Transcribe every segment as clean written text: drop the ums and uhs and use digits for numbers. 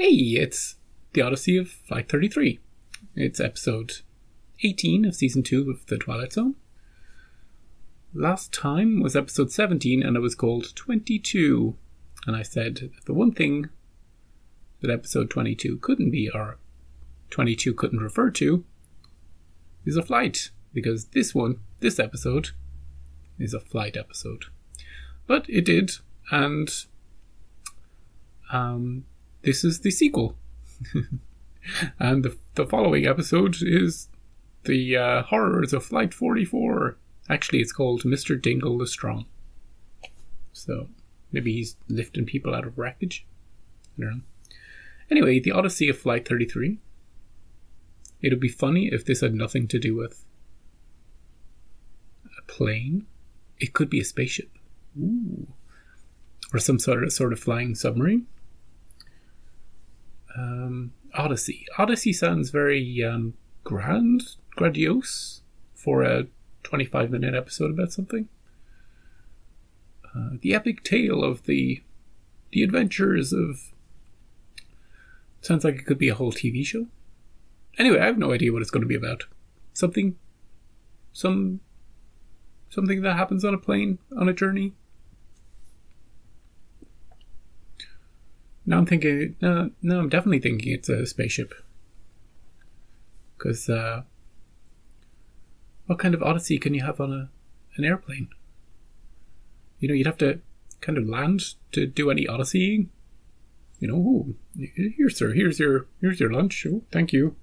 Hey, it's the Odyssey of Flight 33. It's episode 18 of season 2 of the Twilight Zone. Last time was episode 17 and it was called 22. And I said the one thing that episode 22 couldn't be, or 22 couldn't refer to, is a flight. Because this episode, is a flight episode. But it did, and this is the sequel. And the following episode is the horrors of Flight 44. Actually, it's called Mr. Dingle the Strong. So, maybe he's lifting people out of wreckage. I don't know. Anyway, the Odyssey of Flight 33. It would be funny if this had nothing to do with a plane. It could be a spaceship. Ooh. Or some sort of flying submarine. Odyssey. Odyssey sounds very grandiose for a 25-minute episode about something. The epic tale of the adventures of... Sounds like it could be a whole TV show. Anyway, I have no idea what it's going to be about. Something that happens on a plane, on a journey. Now I'm thinking, no, I'm definitely thinking it's a spaceship. Because, what kind of Odyssey can you have on an airplane? You know, you'd have to kind of land to do any Odysseying. You know, oh, here, sir, here's your lunch. Oh, thank you.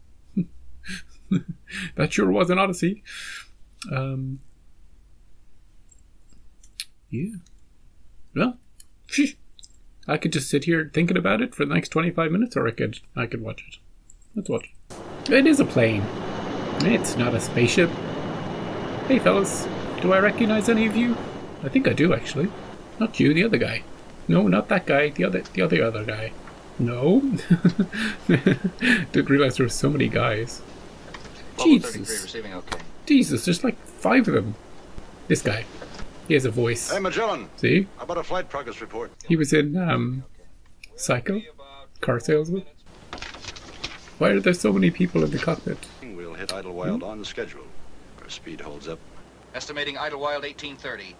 That sure was an Odyssey. Yeah. Well, phew. I could just sit here thinking about it for the next 25 minutes, or I could watch it. Let's watch it. It is a plane. It's not a spaceship. Hey, fellas. Do I recognize any of you? I think I do, actually. Not you, the other guy. No, not that guy. The other guy. No. Didn't realize there were so many guys. Jesus. Receiving okay. Jesus, there's like 5 of them. This guy. He has a voice. Hey, Magellan. See? How about a flight progress report? He was in, Psycho? Car salesman? Why are there so many people in the cockpit? We'll hit Idlewild on the schedule. Our speed holds up. Estimating Idlewild 1830.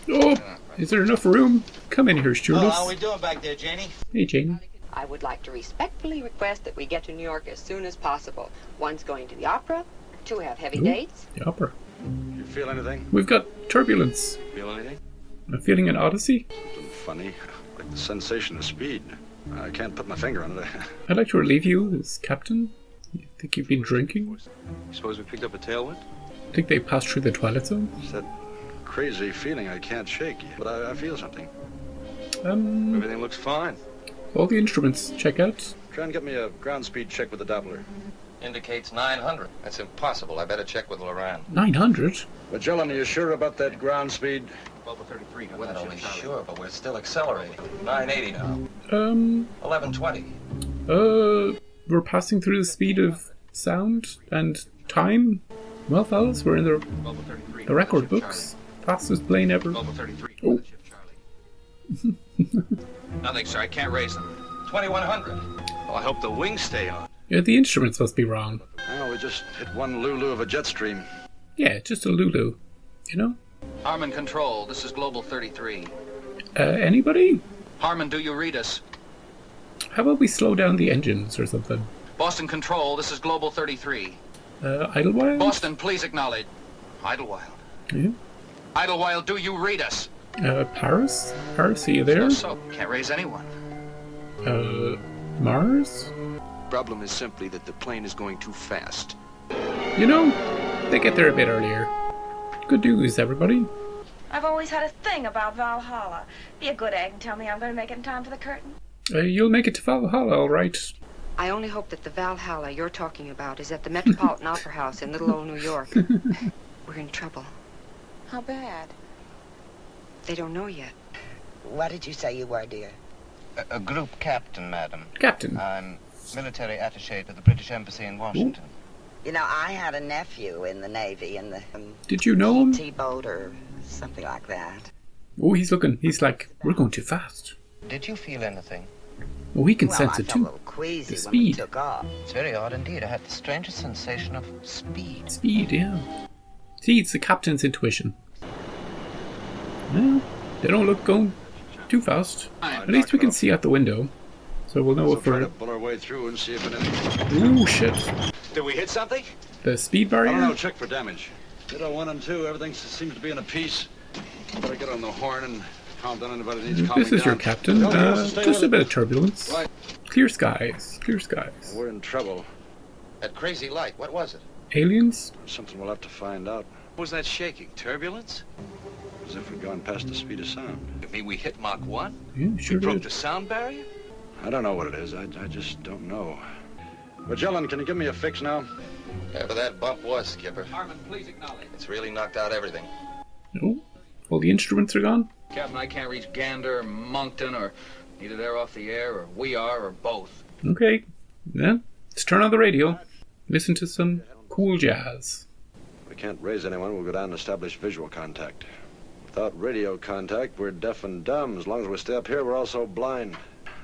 Oh! Is there enough room? Come in here, stewardess. How are we doing back there, Janie? Hey, Jane. I would like to respectfully request that we get to New York as soon as possible. One's going to the opera, 2 have heavy dates. The opera. You feel anything? We've got turbulence. Feel anything? I'm feeling an Odyssey. Something funny, like the sensation of speed. I can't put my finger on it. I'd like to relieve you as captain. You think you've been drinking? You suppose we picked up a tailwind? I think they passed through the Twilight Zone. It's that crazy feeling I can't shake, but I feel something. Everything looks fine. All the instruments, check out. Try and get me a ground speed check with the Doppler. Indicates 900. That's impossible. I better check with Loran. 900? Magellan, are you sure about that ground speed? 1233. We're not only sure, but we're still accelerating. 980 now. 1120. We're passing through the speed of sound and time. Well, fellas, we're in the record books. Fastest plane ever. 1233. Oh. Nothing, sir. I can't raise them. 2100. Oh, I hope the wings stay on. Yeah, the instruments must be wrong. Oh, we just hit one Lulu of a jet stream. Yeah, just a Lulu. You know? Harmon Control. This is Global 33. Anybody? Harmon, do you read us? How about we slow down the engines or something? Boston Control. This is Global 33. Idlewild? Boston, please acknowledge. Idlewild. Yeah. Idlewild, do you read us? Paris? Paris, are you there? So, can't raise anyone. Mars? Problem is simply that the plane is going too fast. You know, they get there a bit earlier. Good news, everybody. I've always had a thing about Valhalla. Be a good egg and tell me I'm going to make it in time for the curtain. You'll make it to Valhalla, all right. I only hope that the Valhalla you're talking about is at the Metropolitan Opera House in little old New York. We're in trouble. How bad? They don't know yet. What did you say you were, dear? A group captain, madam. Captain. I'm military attaché to the British Embassy in Washington. You know, I had a nephew in the Navy in the... Did you know him? T-boat or something like that. Oh, he's like, we're going too fast. Did you feel anything? Well, we can Well, sense I it felt a too. little queasy The when we speed. took off. It's very odd indeed. I had the strangest sensation of speed. Speed, yeah. See, it's the captain's intuition. Well, they don't look going too fast. At least we can see out the window. So we'll know So if try to we're... pull our way through and see if anything. Ooh, shit. Did we hit something? The speed I don't know. barrier? Check for damage. Ditto 1 and 2. Everything seems to be in a piece. Better get on the horn and calm down anybody that needs calming This is your down. captain. Nobody wants to stay Just a with bit us. of turbulence. Right. Clear skies. Clear skies. We're in trouble. That crazy light, what was it? Aliens? Something we'll have to find out. What was that shaking? Turbulence? As if we'd gone past the speed of sound. You mean we hit Mach 1? Yeah, sure Broke did. the sound barrier? I don't know what it is. I just don't know. Magellan, can you give me a fix now? Whatever that bump was, Skipper. Harmon, please acknowledge. It's really knocked out everything. No? All the instruments are gone? Captain, I can't reach Gander, Moncton, or either they're off the air, or we are, or both. Okay. Then, let's turn on the radio. Listen to some cool jazz. We can't raise anyone. We'll go down and establish visual contact. Without radio contact, we're deaf and dumb. As long as we stay up here, we're also blind.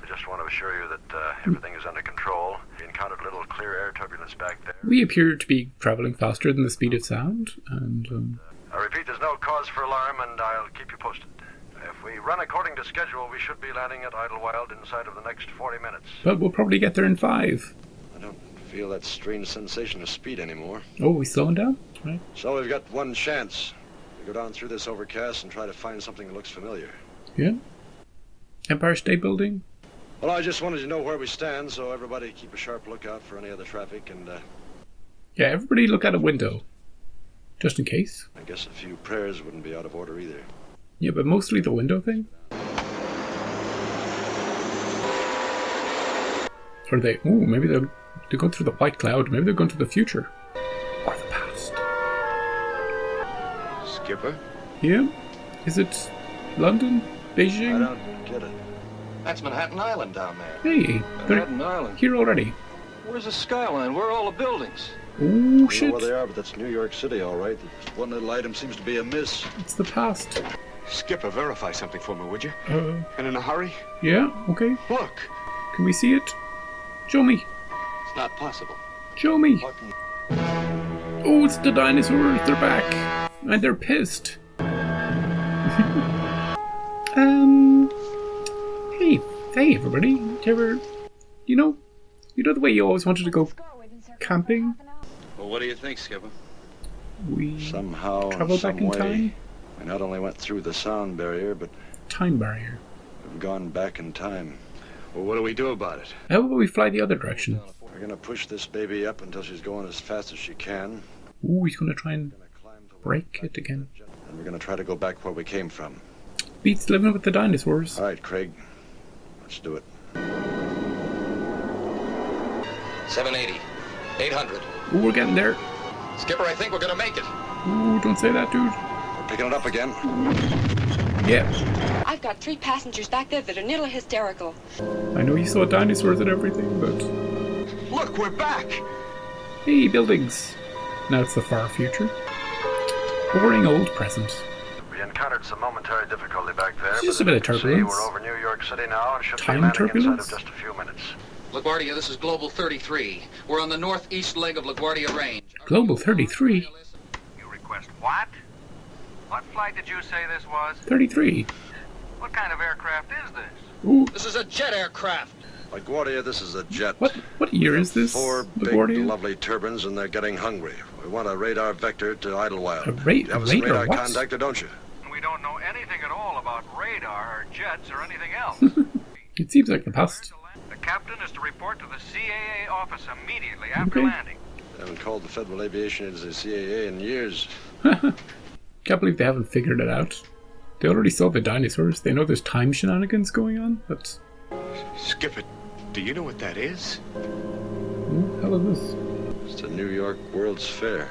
I just want to assure you that everything is under control. We encountered a little clear air turbulence back there. We appear to be traveling faster than the speed of sound, and I repeat, there's no cause for alarm, and I'll keep you posted. If we run according to schedule, we should be landing at Idlewild inside of the next 40 minutes. but we'll probably get there in 5. I don't feel that strange sensation of speed anymore. Oh, we slowing down? Right. So we've got one chance. We go down through this overcast and try to find something that looks familiar. Yeah. Empire State Building? Well, I just wanted to know where we stand, so everybody keep a sharp lookout for any other traffic, and Yeah, everybody look out a window. Just in case. I guess a few prayers wouldn't be out of order either. Yeah, but mostly the window thing. Or they... Ooh, maybe they're going through the white cloud. Maybe they're going to the future. Or the past. Skipper? Yeah? Is it London? I Beijing? don't get it. That's Manhattan Island down there. Hey, they're Manhattan Island. here already. Where's the skyline? Where are all the buildings? Oh, I don't know shit. where they are, but that's New York City, all right. There's one little item seems to be amiss. It's the past. Skipper, verify something for me, would you? Uh, And in a hurry? yeah, okay. Look! Can we see it? Show me. It's not possible. Show me. What? Oh, it's the dinosaurs. They're back. And they're pissed. Hey, everybody. You know the way you always wanted to go camping? Well, what do you think, Skipper? We Somehow, travel some back in way, time? we not only went through the sound barrier, but Time barrier. we've gone back in time. Well, what do we do about it? How about we fly the other direction? We're gonna push this baby up until she's going as fast as she can. Ooh, he's gonna try and We're gonna climb to break it again. and we're gonna try to go back where we came from. Beats living with the dinosaurs. All right, Craig, let's do it. 780. 800. Ooh, we're getting there. Skipper, I think we're gonna make it. Ooh, don't say that, dude. We're picking it up again. Yeah, I've got 3 passengers back there that are nearly hysterical. I know you saw dinosaurs and everything, but... Look, we're back! Hey, buildings. Now it's the far future. Boring old present. We encountered some momentary difficulty back there. It's just but a bit as of you can see, turbulence. We're over New York City now and should Time be landing turbulence? inside of just a few minutes. LaGuardia, this is Global 33. We're on the northeast leg of LaGuardia Range. Global 33? You request what? What flight did you say this was? 33. What kind of aircraft is this? Ooh, This is a jet aircraft. LaGuardia, this is a jet. what year is this? 4 big, LaGuardia? lovely turbines, and they're getting hungry. We want a radar vector to Idlewild. You have some radar? radar What? contact, or don't you? We don't know anything at all about radar or jets or anything else. It seems like the past. The captain is to report to the CAA office immediately after Okay. landing. They haven't called the Federal Aviation Agency CAA in years. Can't believe they haven't figured it out. They already saw the dinosaurs. They know there's time shenanigans going on. But Skipper, do you know what that is? who the hell is this? It's the New York World's Fair.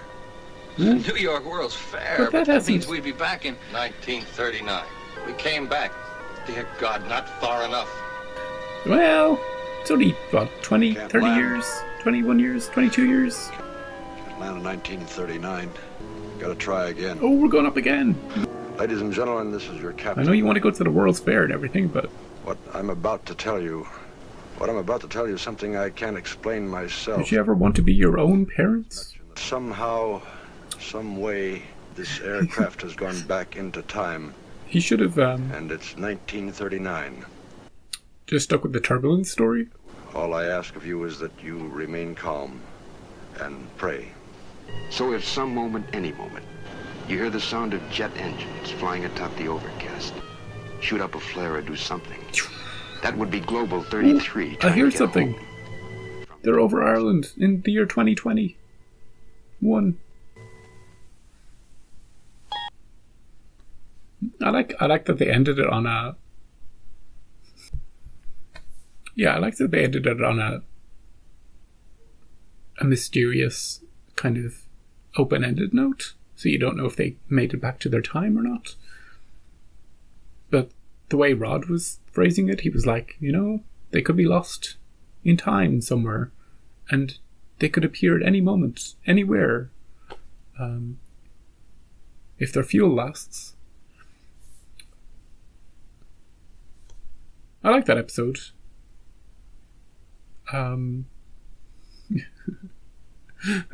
New York World's Fair. But that that means hasn't- we'd be back in... 1939. We came back. Dear God, not far enough. Well, it's only, what, 20, Can't 30 laugh. years? 21 years? 22 years? Land in 1939. Gotta try again. Oh, we're going up again. Ladies and gentlemen, this is your I captain. know you want to go to the World's Fair and everything, but What I'm about to tell you What I'm about to tell you is something I can't explain myself. Did you ever want to be your own parents? Somehow, some way, this aircraft has gone back into time. He should have, And it's 1939. Just stuck with the turbulence story? All I ask of you is that you remain calm and pray. So if some moment, any moment, you hear the sound of jet engines flying atop the overcast, shoot up a flare or do something. That would be Global 33. I hear something. They're over Ireland in the year 2020. I like that they ended it on a... Yeah, I like that they ended it on a mysterious kind of open-ended note. So you don't know if they made it back to their time or not. But the way Rod was phrasing it, he was like, you know, they could be lost in time somewhere. And they could appear at any moment, anywhere. If their fuel lasts. I like that episode. I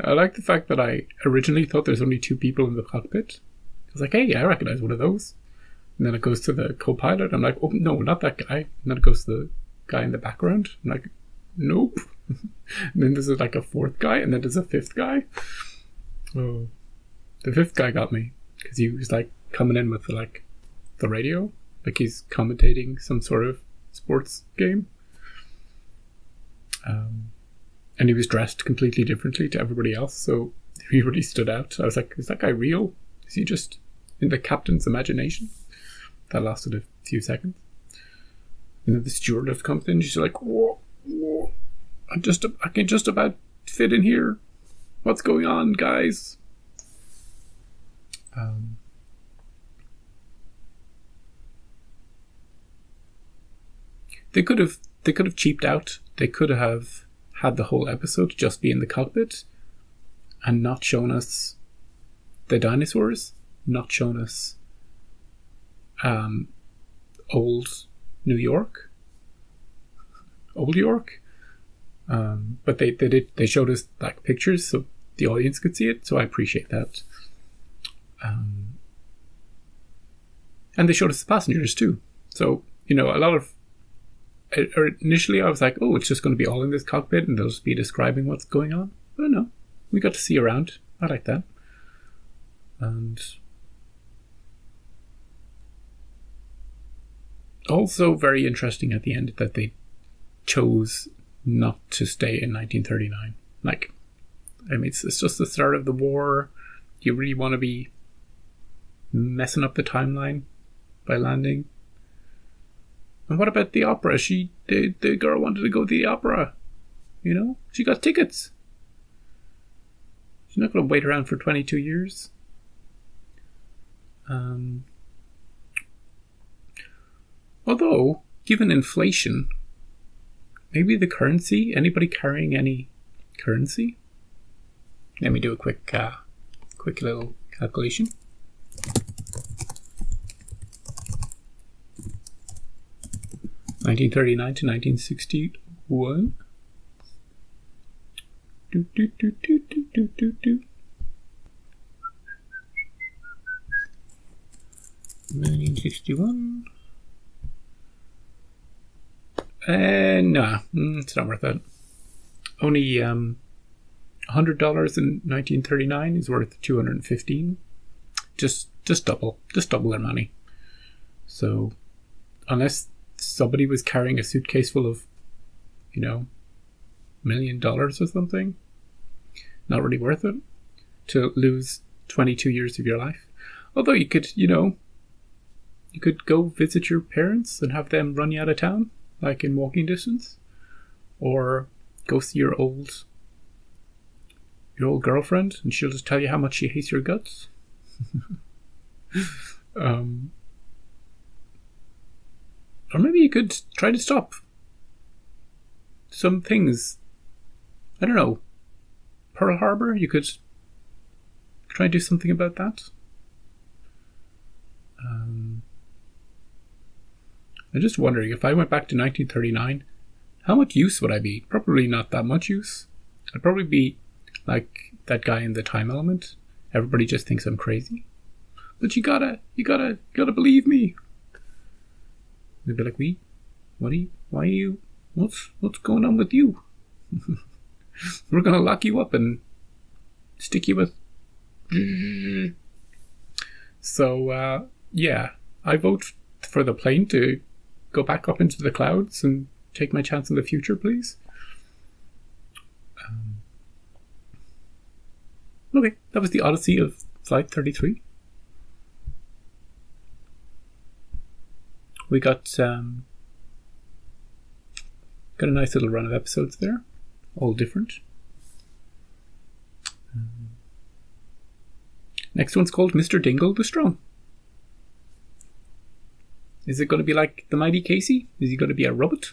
like the fact that I originally thought there's only 2 people in the cockpit. I was like, hey, I recognize one of those. And then it goes to the co-pilot. I'm like, oh, no, not that guy. And then it goes to the guy in the background. I'm like, nope. And then there's like a 4th guy, and then there's a 5th guy. Oh, the 5th guy got me. Because he was like coming in with the radio. Like he's commentating some sort of sports game. And he was dressed completely differently to everybody else, so he really stood out. I was like, is that guy real? Is he just in the captain's imagination? That lasted a few seconds. And then the stewardess comes in, she's like, whoa, I can just about fit in here. What's going on, guys? They could have cheaped out. They could have had the whole episode just be in the cockpit and not shown us the dinosaurs, not shown us old York. But they showed us like pictures so the audience could see it, so I appreciate that. And they showed us the passengers too, so you know, a lot of initially I was like, oh, it's just going to be all in this cockpit and they'll just be describing what's going on. But no, we got to see around. I like that. And also very interesting at the end that they chose not to stay in 1939. Like, I mean, it's just the start of the war. Do you really want to be messing up the timeline by landing? And what about the opera? The girl wanted to go to the opera. You know? She got tickets. She's not going to wait around for 22 years. Although, given inflation, maybe the currency, anybody carrying any currency? Let me do a quick little calculation. (1939 to 1961). 1961. Nah, it's not worth it. Only $100 in 1939 is worth $215. Just double their money. So, unless somebody was carrying a suitcase full of, you know, $1 million or something, not really worth it to lose 22 years of your life. Although you could, you know, you could go visit your parents and have them run you out of town, like in walking distance, or go see your old girlfriend and she'll just tell you how much she hates your guts. Or maybe you could try to stop some things. I don't know. Pearl Harbor, you could try to do something about that. I'm just wondering, if I went back to 1939, How much use would I be? Probably not that much use. I'd probably be like that guy in The Time Element. Everybody just thinks I'm crazy. But you gotta believe me. They'd be like, what's going on with you? We're gonna lock you up and stick you with... So, yeah, I vote for the plane to go back up into the clouds and take my chance in the future, please. Okay, that was the Odyssey of Flight 33. We got a nice little run of episodes there, all different. Next one's called Mr. Dingle the Strong. Is it going to be like the Mighty Casey? Is he going to be a robot?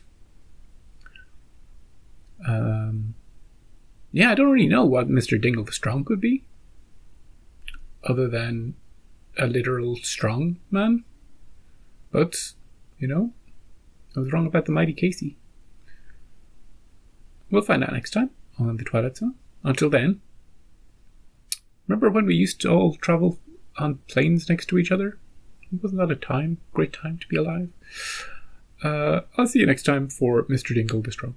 Yeah, I don't really know what Mr. Dingle the Strong could be, other than a literal strong man. But, you know, I was wrong about the Mighty Casey. We'll find out next time on the Twilight Zone. Until then, remember when we used to all travel on planes next to each other? Wasn't that a great time to be alive? I'll see you next time for Mr. Dingle the Strong.